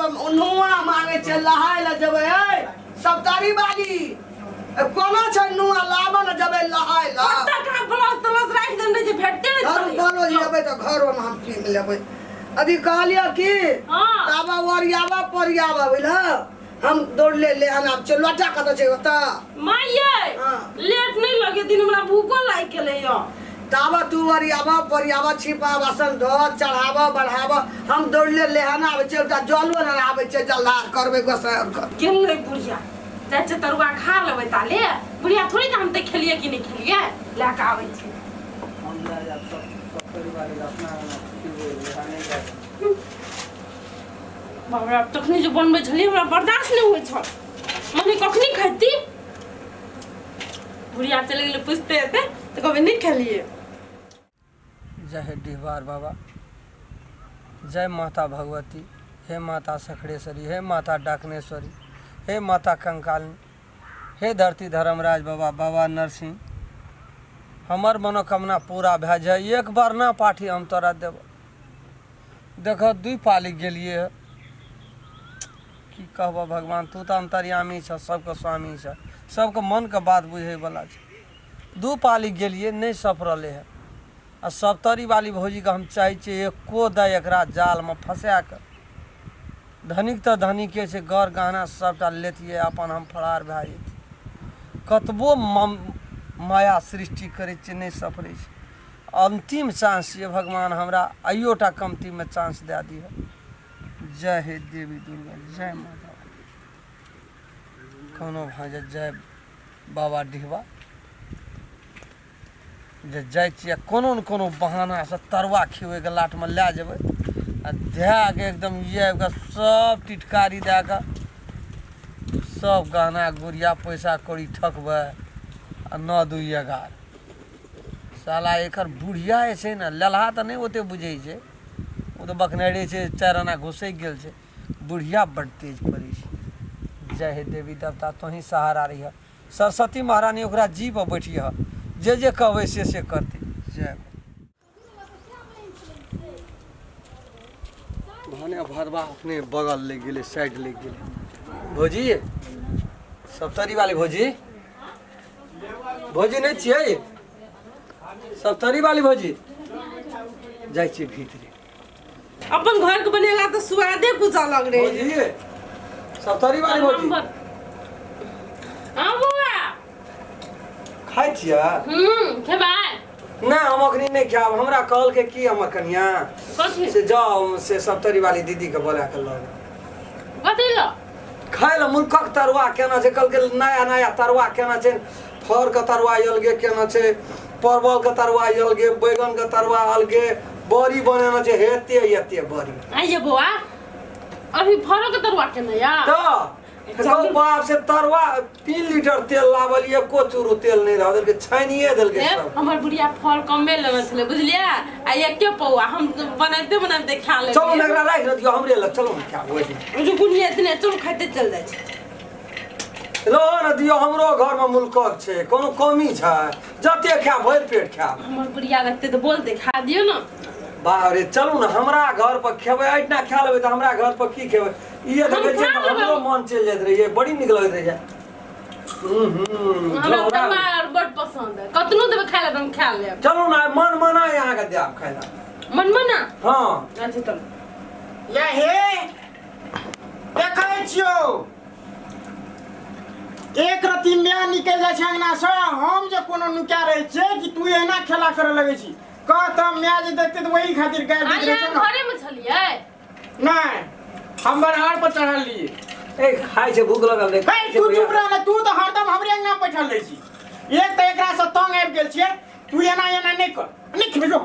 नुआ मांगे छे लहाय ल जबे ए सब तारी बाली कोना छ नुआ लाबो न जबे लहाय ल पत्ता का ब्लाउज तलस राख देने जे भेटते न हम बोलो जेबे त घरो में हम पीन लेबे अभी कहलिया कि हां ताबा वरियाबा परियाबा बुझल हम दौड़ ले हम अब चलो लटा कत छे ओता माये लेट नहीं लगे दिन हमरा भूखो लाग गेले यो ताबा तू वरियाबा परियाबा छिपा बासन धो चढ़ावा बढ़ावा हम दौड़ ले हना आवे छे ओता जलो न आवे छे जल्लार करबे गोसार कर गेलै बुढ़िया चाचा तरुआ खा लेबै ताले बुढ़िया थोड़ी काम ते खेलिए कि नहीं खेलिए ला के आवे छे हम जा सब परिवार अपना बाबा तखनी जो बनबै छली हमरा बर्दाश्त नहीं होय छ मने कखनी खाती बुढ़िया चले गेले पूछते हेते तो कभी नहीं खेलिए। जय डिहबार बाबा, जय माता भगवती, हे माता सखड़ेश्वरी, हे माता डाकनेश्वरी, हे माता कंकालिनी, हे धरती धर्मराज बाबा, बाबा नरसिंह, हमार मनोकामना पूरा भै जाए। एक बार ना पाठी हम तोरा देव। देख दुई पाली गेलिए की कहब भगवान, तू तो अंतर्यामी छ, सबके स्वामी छ, सबके मन के बात बुझे वाला छ। दू पाली गेलिए नहीं सफरले है। आ सप्तरी वाली भौजी के हम चाहिए एको द एकरा जाल में फंसा कर। धनिक तो धनिके से गौर गहना सबटा लेतिए अपन हम फरार भै जेतिए। कतबो माया सृष्टि करे नहीं सफरे। अंतिम चांस ये भगवान हमरा अयोटा कमती में चांस दे दी है। जय हे देवी दुर्गा, जय माता, कोनो भाज जय बाबा डिहबा। जे जाइ छिए कोनो न कोनो बहाना से तरुआ खिवे के लाट में लै जेबै आ धै के एकदम ये सब टिटकारी दे के सब गहना गुड़िया पैसा कौड़ी ठकबै आ 9 2 11 साला एकर बुढ़िया छै न ललहा त नहीं ओते बुझै छै। वो तो बखनेरे छै 4 आना घुसै गेल छै। बुढ़िया बड़ तेज पड़ै छै। जय हे देवी देवता, तोही सहारा रही है। सरस्वती महारानी ओकरा जी पर बैठिए, जे कहबै से करती। जय भने भरवा अपने बगल ले गेले, साइड ले गेले। भौजी सप्तरी वाली भौजी, भौजी नहीं छिए सप्तरी वाली भौजी, जाइ छी भीतरे। अपन घर के बनेला तो स्वादे कुछ अलग रे। भौजी सप्तरी वाली भौजी हां बुआ खाइ छिया? खेबाय ना हम अखनी नहीं खाब। हमरा कहल के की हम कनिया कथि से जाओ से सप्तरी वाली दीदी के बोला के लो कथि लो खाइ ल मुल्कक तरुआ केना छै। कल के नया नया तरुआ केना छै। फर के तरुआ अलगे केना छै, परवल के तरुआ अलगे, बैगन के तरुआ अलगे, बड़ी बनेना छै हेते एते बड़ी। आइए बुआ अभी फरो के तरुआ केना या तो बाप से तरुआ 3 लीटर तेल लावल, एको चूरू तेल नहीं रह देलके, छानिए देलके सब। हमर बुढ़िया फल कमे लेने छले बुझलिए आ एके पौआ हम बनाते खा ले। चलो नगरा राख दियो हमरे लग, चलो न खा ओइ जो गुनिया इतने चलो खाते चल जाय छै। लो न दियो, हमरो घर में मुल्कक छै, कोनो कमी छै? जते खा भर पेट खा। हमर बुढ़िया लगते तो बोलते खा दियो न। बाहरे चलू न हमरा घर पर खेबै, ऐठना खा लेबै त हमरा घर पर की खेबै? ये देखे छै हमरो मन चल जात रहिए, बड़ी निक लगत रहिए। हमरा तरुआ बड़ पसंद है, कतनो देबे खाय ले हम खा लेब। चलू न मन मना यहाँ के देब खाय ला। मन मना हां अच्छा चल या हे देखै छियो एक रति म्या निकल जाय छै अंगना से। हम जे कोनो नुका रहे छै कि तू एना खेला करे लगै छी, कह त म्या जे देखते त वही खातिर गाय दै छै न। घरे में छलिए नहीं हम बरहार पर चढ़ल लिए। ए खाइ छै भूख लगल रे। भाई तू चुप रह न, तू त हरदम हमरे अंगना बैठल रहै छी। एक त एकरा से तंग आबि गेल छियै, तू एना एना नहीं कर, नहीं खेबे जो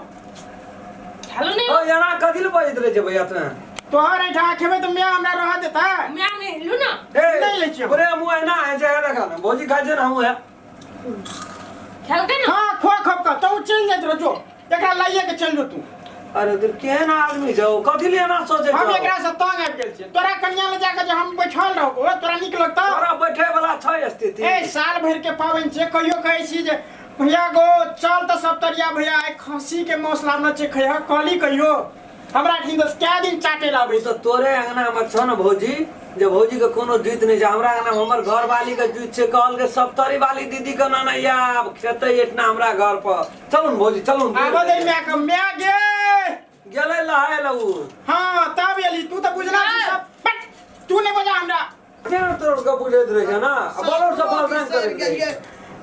हेलो नहीं ओ एना कथि ल बजैत रहे छै भैया तने? तोहर एठा खेबे त म्या हमरा रह देता मैं नहीं लू ना। ए नहीं ले छियो ओरे मुआ एना है जे देखा न भौजी खाइ छै न हम है। खेल के ना हां खो खप का तो चल जात रह जो, एकरा लाइए के चल जो तू। अरे तू केहन आदमी छौ, कथि ले एना सोचे हम छौ? एकरा से तंग आबि गेल छियै। तोरा कन्या ले जाके जे हम बैठल रहबो तोरा नीक लगतौ? तोरा बैठे वाला छै स्थिति? ए साल भर के पावन छै, कहियो कहै छी जे भैया गो चल त सप्तरिया भैया आइ खसी के मौसला न छै खैहा कहली कहियो हमरा ठिंदस क्या दिन चाटे लाबे तो तोरे अंगना में छ न भौजी जे भौजी के कोनो जीत नहीं छै हमरा अंगना में हमर घर वाली के जीत छै कहल के सप्तरी वाली दीदी के ना या खेते इतना हमरा घर पर चलू न भौजी चलू न आबो दे म्या गे गेलै लहाय लऊ हां तब एली तू तो बुझना छी सब तू नहीं बजा हमरा केना तोर के बुझैत रहे छै ना बड़ो से बाल बिसरि गेलियै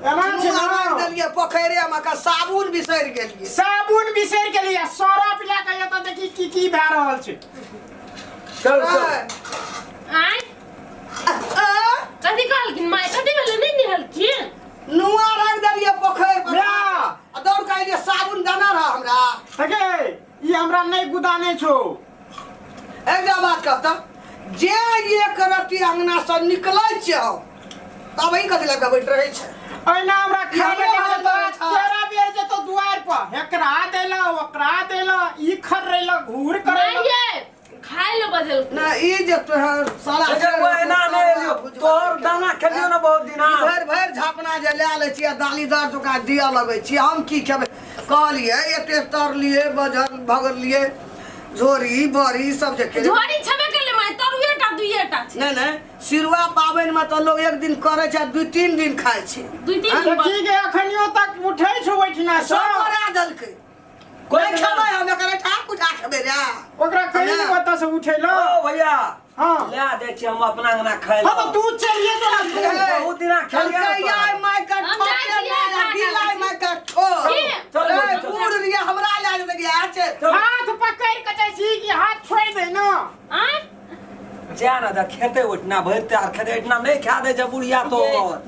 एना छै मुँह ना राखि देलियै पोखरे में का साबुन बिसरि गेलियै साबुन बिसरि गेलियै सरफ ला के एत देखी की भए रहल छै चल चल आय कथी कहलखिन माय कथी भेलै नहीं निहलखिन नुआ राखि देलियै पोखरि में म्या। आ दौड़ के अइलियै साबुन देना रह हमरा सगे ई हमरा नहीं गुदाने छौ एकटा बात कहता जे एक रति अंगना से निकलै छै तब ही कथी लग बैठ रहै छै एना हमरा खाए ये के बात तो है। तेरा बेर जे तो दुआर पर एकरा देला ओकरा देला ई खर्रेला घूर नहीं करेला ये खाए ले बजल ना ई जे तोहर साला अरे वो एना नहीं लियो तोर दाना खेलियो न बहुत दिन भरि भरि झापना जे लए लै छियै दालीदार चोका दिअ लगै छियै हम की खेबै कहलियै एते तरलियै बजल भगलियै झोरी बड़ी सब जे खेलियै झोरी छबे करले माय तरुएटा दुइएटा छै नहीं नहीं सिरुआ पाबनि में तो लोग एक दिन करे छै 2-3 दिन खाय छै दुइ तीन तो दिन की गे अखनियो तक उठै छौ ओठिना सब सब बना देलकै कोई कोई खेबै हम एकरा ठाक उठा खेबै रे ओकरा कहीं हाँ। बता से उठेलो ओ भैया हां ले दे छी हम अपना अंगना खाइ हां तो तू चलिए तो ना बहुत दिना खेलिया कहिया माय का हम जाइ ठोके छियै ना खा गिलाई माय का ठो की? चल, ए, चल। बूढ़ रिया हमरा लाज लग गया छै हाथ पकड़ के जाइ छी कि हाथ छोड़ दे ना आय जा ना दा खेते उठना भरि तैयार खेते इतना नहीं खा दे जब बुढ़िया तो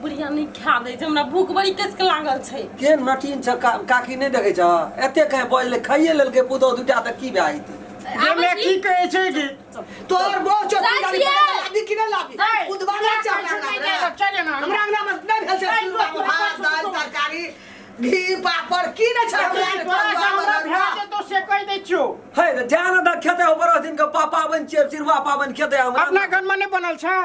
बुढ़िया नहीं खा दे छै हमरा भूख बड़ी केस के लागल छै के नटीन छ काकी नहीं देखे छ एते कहीं बजले खाइए लेलके पुतो दुटा त की भए आइते ये मैं की कहै छै कि तोर बहुत चोटी जाइ गाड़ी छियै। लादी कि नहीं लादी ए, उदबाना चावल चले ना हमरा अंगना में नहीं भेल छै ए, तू- भात दाल तरकारी घी पापड़ की नहीं छै तोरा से हमरा भेज तो से कह दै छियो है त जा ना दा खेते हो बरो दिन के पापा बन चिरवा पावन खेते हम अपना घर में नहीं बनल छै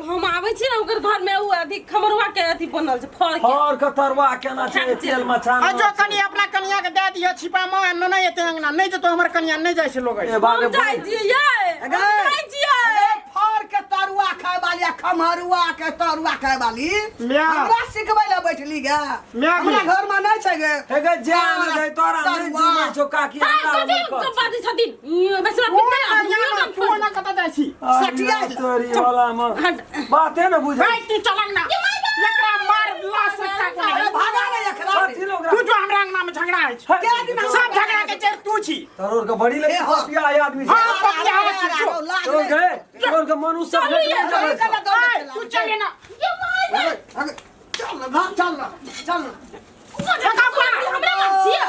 हम आबै छी ने ओकर घर में उ अथी खमरुआ के अथी बनल छै फल के और के तरवा केना छै तेल मछान आ जो कनी अपना कनिया के दे दियो छिपा में न नहीं एते अंगना नहीं जे तो हमर कनिया नहीं जाइ छै लोग ए हम बागे जाइ छियै ये हम जाइ छियै फर के तरुआ खाए वाली खमरुआ के तरुआ खाए वाली म्या। हमरा सिखबै ला बैठली गे म्या हमरा गे। घर में नहीं छै गे हे गे जा ना दे तोरा नहीं जुमे छो काकी हाय हमरा कथी हमर के बात छथिन बेसरा ओ पिटा कनिया तू ना कत जाइ छी सटिया तोरी वाला में बाते न बुझे भाई तू चलंग ना एकरा मार ला सकता को अरे नहीं भागा रे एकरा कथी लोग तू जो हमरा अंगना में झगड़ा है क्या दिन हम सब झगड़ा के चेर तू छी तरोर के बड़ी लगी ए हो। पपिया आदमी हाँ, छै पपिया है, जो। तरोर के तरोर के मनुष्य सब तू चले ना ये माय चल ना भाग चल ना चल ना हमरा मार छियै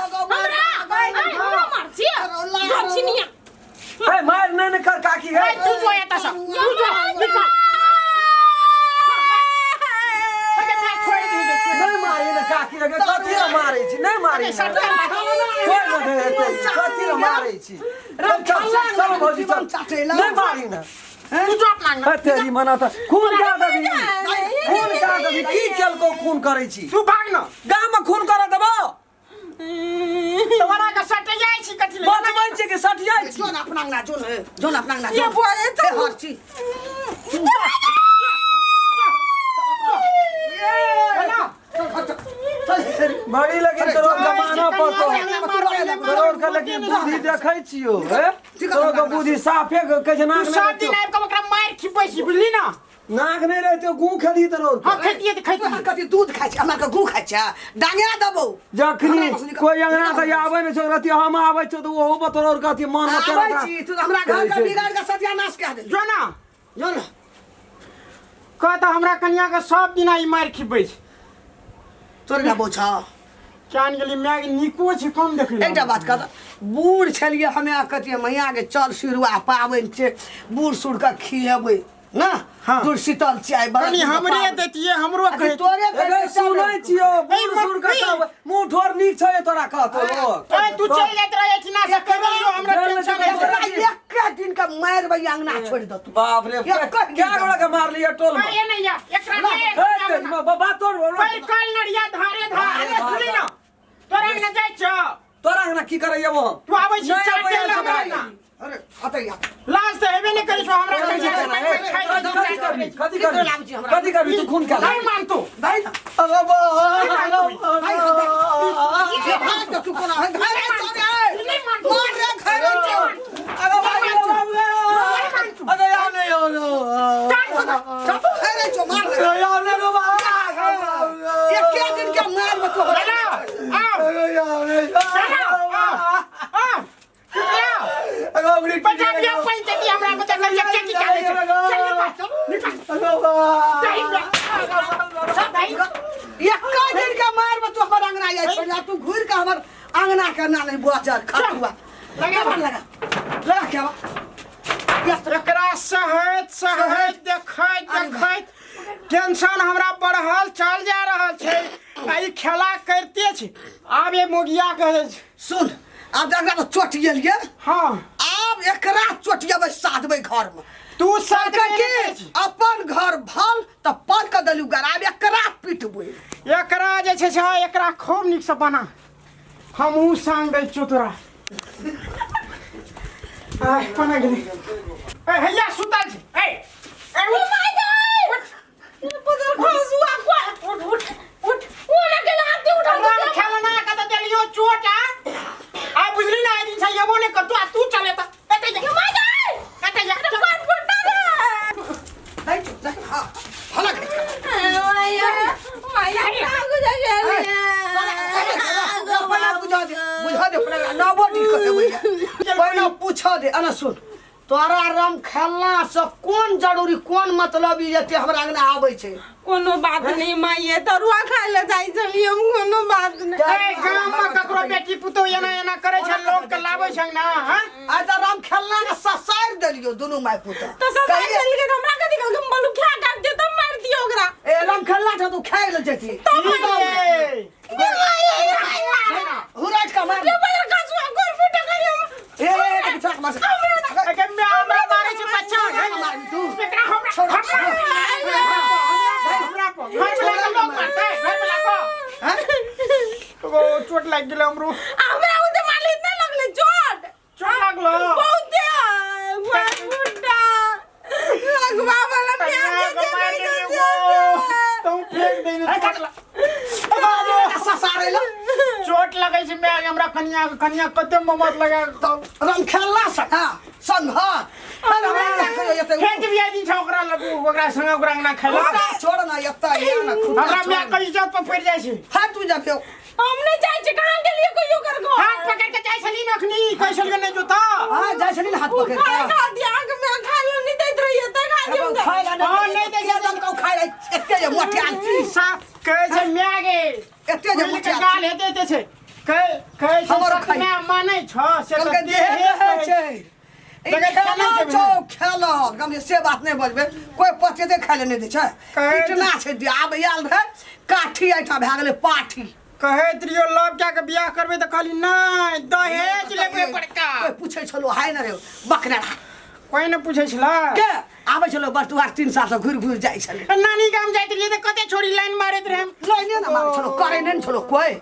हमरा मार छियै जो छिनिया ए मार नहीं कर काकी है भाई तू जो एता सब तू जो नहीं मारी न काकी लगे कथी ला मारै छी नहीं मारी न कोई न दे एते कथी ला मारै छी चल भौजी चल नहीं मारी न तू जो अपना अंगना है तेरी मना त खून का दबी की केल को खून करै छी तू भाग ना गाम में खून कर देबो तुम्हारा का सट जाय छी कथी ले बचबै छी के सटियाइ छी जोन अपना अंगना जोन अपना अंगना ये बोले तो हर चीज बड़ी लेकिन तोरो जमाना पर तो तोरो के लेकिन बुद्धि देखै छियो हे तोरो के बुद्धि साफे के जना तू सब दिन आबि के ओकरा मार खिबै छी बुझली ना नाक नहीं रहते गू खदी तोरो हां खैतिए त खैतिए कथी दूध खाइ छै हमरा के गू खाइ छै डांगा देबौ जखनी कोई अंगना से आवे न छै रति हम आवे छ त ओहो बतोर कथी मन में आबै तेरा छी तू हमरा घर के बिगाड़ के सत्यानाश कऽ दे जो ना जोन कहता हमरा कन्या के सब दिन ई मार खिबै छी तोरे ना बोझ जान गेली मैं निको छी कम देखली एकटा बात कहता बूढ़ छलिए हमे कतिए मैया के चल सिरुआ पाबनि छै बूढ़ सूढ़ के खिएबै ना हाँ। दूध शीतल चाय बड़ा कनी हमरे देतिए हमरो कहे तोरे अरे सुनै छियो बूढ़ सुर के सब मुंह ठोर नीक छै तोरा कहतो लोग ए तू चल जात रहे छी ना से करियो हमरा टेंशन एकरा है एक दिन के मारबै अंगना छोड़ दे तू बाप रे क्या गोड़ा के मार लिया टोल में अरे नहीं या एकरा ए नहीं बात तोड़ कोई कल नड़िया धारे धारे सुनी ना तोरा अंगना जाय छ तोरा ना की करैया वो तू आबै छी नहीं, चाटे नहीं, लगा नहीं। ना अरे अतैया लाज त हेबे नै करै छौ हमरा कथी करबी तू खून नहीं मानतो भाई अरे बा ये भाग तो तू कोना है भाई नहीं मानतो मार रे खैर अरे भाई अरे यार नहीं हो चप खैर जो मार रे यार नहीं हो ये क्या दिन क्या मार मत तो चला अरे यार नहीं अरे बड़ी बचा दिया पंचायती हमरा बचा कर के की चाले चल ये का दिन का मार मत तो हमर अंगना आई छोड़ तू घूर के हमर अंगना करना नहीं बुआचार खातुआ लगा क्या एकरा सहैत देखैत टेंशन हमरा बढ़ल चल जा रहल छै आई खेला करते छै आब ये मोगिया कहै छै सुन अब जगह तो चोट गेलिए हां अब एकरा चोटियाबे साधबे घर में तू सरकार सरकार के अपन घर भल त पन क दलु गराब एकरा पिटबे एकरा जे छै से एकरा खूब नीक से बना हमहू संग दै छियौ तोरा आय बना गेली ए हैया सुतल छै ए ओ माय गॉड पुत्र खोजुआ उठ ओ लगे हाथ उठा राम खेलना का त देलियो चोट आ बुझली ना आई दिन से येबो ने करतो आ तू चले त एते जा माय गॉड एते जा कौन फुटना रे नहीं चुप हां भला माय आगु जा बुझा दे अपना ना बॉडी करे भैया पहले पूछा दे अना सुन तोरा राम खेलना से कौन जरूरी कौन मतलब ये ते हमरा अंगना आबै छै कोनो बात नहीं माइए तरुआ खाए ले जाई छलिए हम कोनो बात नहीं ए गाम में ककरो बेटी पुतो एना करे छ लोग के लाबै छ ना हां आ त राम खेलना के ससार देलियो दुनु माय पुता तो सब चल के हमरा कथि कहल हम बोलू क्या काट दे तब मार दियो ओकरा ए राम खेलना त तू खाइ ले जेती हुराज का मार ले पैर काजुआ कोई फुटा करी हम ए चक मार के हमरा मारे छ बच्चा मार तू एकरा हमरा को घर में लोग मारते घर में लागो हैं तो चोट लग गेल हमरो हमरा उते मारले इतना लगले चोट लागलो बहुत फुटा लगवा वाला प्याज तुम फेंक देने ससारे ला चोट लगै छै मैं हमरा कन्या कते ममत लगा राम खेलना से हां संघार फेंक दिया दिन छ ओकरा संग ओकरा ना खेला छोड़ ना यत्ता या ना हमरा मैं के इज्जत पर पड़ जाय छै हां तू जा फेव हम नहीं जाय छै कहां के लिए कोई ओकर को हाथ पकड़ के जाय छली नखनी कैसल के नहीं जोता हां जाय छली हाथ पकड़ के खा दिया आग में खा लो नहीं देत रहिए त खा दियो खाइ ला हां नहीं दे जा को खाइ ला एते जे मोटे आंटी साफ कहै छै मैगे एते जे मोटे गाल हेते एते छै कहै छै सपना मानै छ से कल त के देह छै खेल गम से बात नहीं बजबे कोई पचे दे खाइ ले नहीं दे छै इतना छै आब आयल रहे काठी ऐठा भए गेलै पाठी कहैत रियो लव क्या के बियाह करबे त कहली नहीं दहेज लेबे पड़का कोई पूछे छलो हाय न रे बकरा कोई न पूछै छला के आबै छलो बस तू 3 साल से घुर जाय छले नानी गाम जाइत रहिए त कते छोरी लाइन मारैत रहे लाइन न मारै छलो करे नै छलो कोई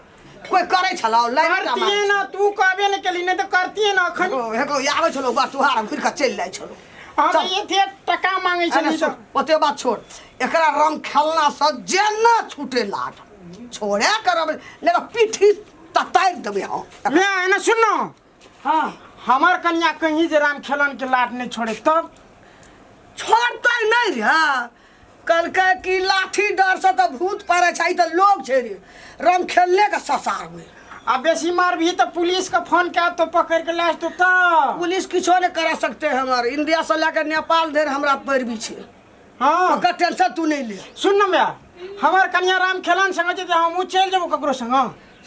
करे छलो लाइन का करती न तू कहबे न केली नहीं त करती न अखन हेको आबै छलो बस तू हार घुर के चल जाय छलो हम ये थे टका मांगे छली त ओते बात छोड़ एकरा रंग खेलना से जेना छूटे लाट छोड़े करब ले पीठी ततार देबे हम मैं है ना सुनो हां हमार कन्या कहीं जे राम खेलन के लाट नहीं छोड़े तब छोड़तै नहीं रे कल के की लाठी डर से तो भूत पड़े छै त लोग छै रे रंग खेलने का ससार में अब बेसी मार भी तो पुलिस का फोन क्या तो पकड़ के लाश तो पुलिस किछो नहीं करा सकते हमारे इंडिया से लेकर नेपाल देर हमरा पैरवी छै हाँ ओकर टेंशन तू नहीं ले सुन न मैं हमार कन्या राम खेलन संग जे हम चल जेबो ककरो संग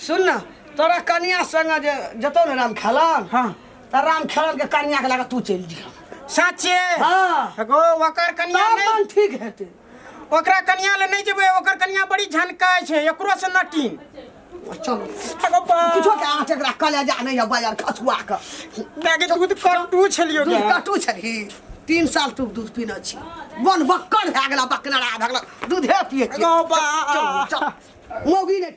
सुन ना तोरा कन्या संग जे जतो ने राम खेलन हाँ त राम खेलन के कन्या के लगा तू चल दिया सच्चे हां एगो ओकर कन्या नहीं ठीक हेते ओकरा कन्या ले नहीं जेबे ओकर कन्या बड़ी झनकाय छै एकरो से नटीन चलो किछो के आठ एकरा कले जा नहीं है बाजार खसुआ के लागे दूध कटू छलियो दूध कटू छली 3 साल तू दूध पीना छी बन बक्कड़ भए गेला बकरा भए गेला दूध हे पिए गो बा मोगी ने